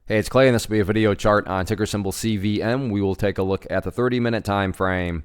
Hey, it's Clay, and this will be a video chart on ticker symbol CVM. We will take a look at the 30-minute time frame.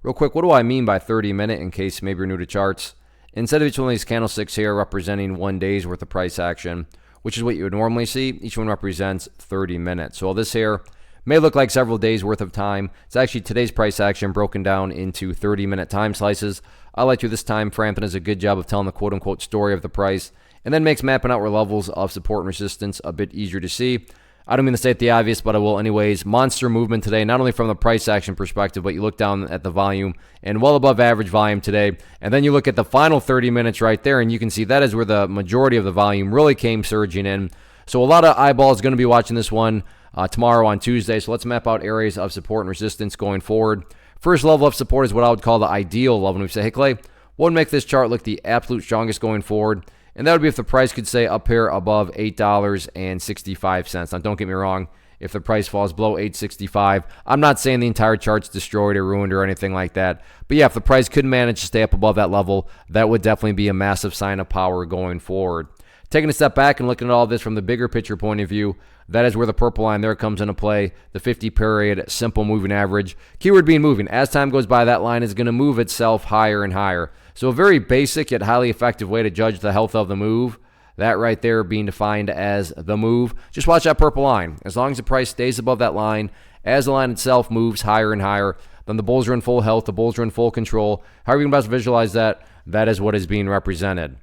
Real quick, what do I mean by 30-minute in case maybe you're new to charts? Instead of each one of these candlesticks here representing 1 day's worth of price action, which is what you would normally see, each one represents 30 minutes. So this here may look like several days worth of time. It's actually today's price action broken down into 30-minute time slices. I like to this time frame and does a good job of telling the quote-unquote story of the price, and then makes mapping out where levels of support and resistance a bit easier to see. I don't mean to state the obvious, but I will anyways. Monster movement today, not only from the price action perspective, but you look down at the volume and well above average volume today. And then you look at the final 30 minutes right there, and you can see that is where the majority of the volume really came surging in. So a lot of eyeballs going to be watching this one tomorrow on Tuesday. So let's map out areas of support and resistance going forward. First level of support is what I would call the ideal level. And we say, hey, Clay, what would make this chart look the absolute strongest going forward? And that would be if the price could stay up here above $8.65. Now, don't get me wrong. If the price falls below $8.65, I'm not saying the entire chart's destroyed or ruined or anything like that. But yeah, if the price could manage to stay up above that level, that would definitely be a massive sign of power going forward. Taking a step back and looking at all this from the bigger picture point of view, that is where the purple line there comes into play, the 50-period simple moving average. Keyword being moving. As time goes by, that line is going to move itself higher and higher. So a very basic yet highly effective way to judge the health of the move, that right there being defined as the move. Just watch that purple line. As long as the price stays above that line, as the line itself moves higher and higher, then the bulls are in full health, the bulls are in full control. However you can best visualize that, that is what is being represented.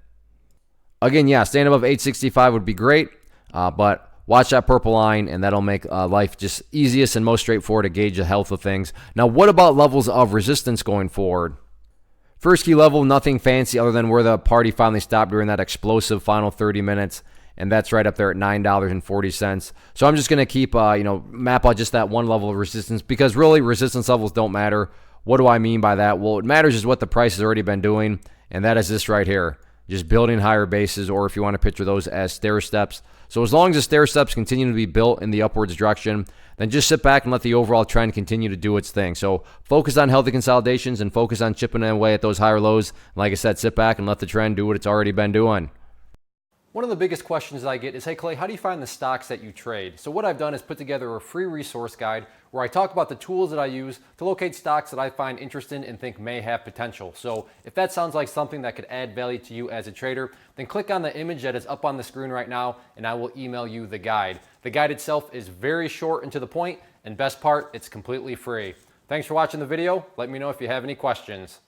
Again, yeah, staying above 865 would be great, but watch that purple line, and that'll make life just easiest and most straightforward to gauge the health of things. Now, what about levels of resistance going forward? First key level, nothing fancy other than where the party finally stopped during that explosive final 30 minutes, and that's right up there at $9.40. So I'm just going to keep, map out just that one level of resistance, because really resistance levels don't matter. What do I mean by that? Well, it matters is what the price has already been doing, and that is this right here. Just building higher bases, or if you want to picture those as stair steps. So as long as the stair steps continue to be built in the upwards direction, then just sit back and let the overall trend continue to do its thing. So focus on healthy consolidations and focus on chipping away at those higher lows. Like I said, sit back and let the trend do what it's already been doing. One of the biggest questions that I get is, hey Clay, how do you find the stocks that you trade? So what I've done is put together a free resource guide where I talk about the tools that I use to locate stocks that I find interesting and think may have potential. So if that sounds like something that could add value to you as a trader, then click on the image that is up on the screen right now and I will email you the guide. The guide itself is very short and to the point, and best part, it's completely free. Thanks for watching the video. Let me know if you have any questions.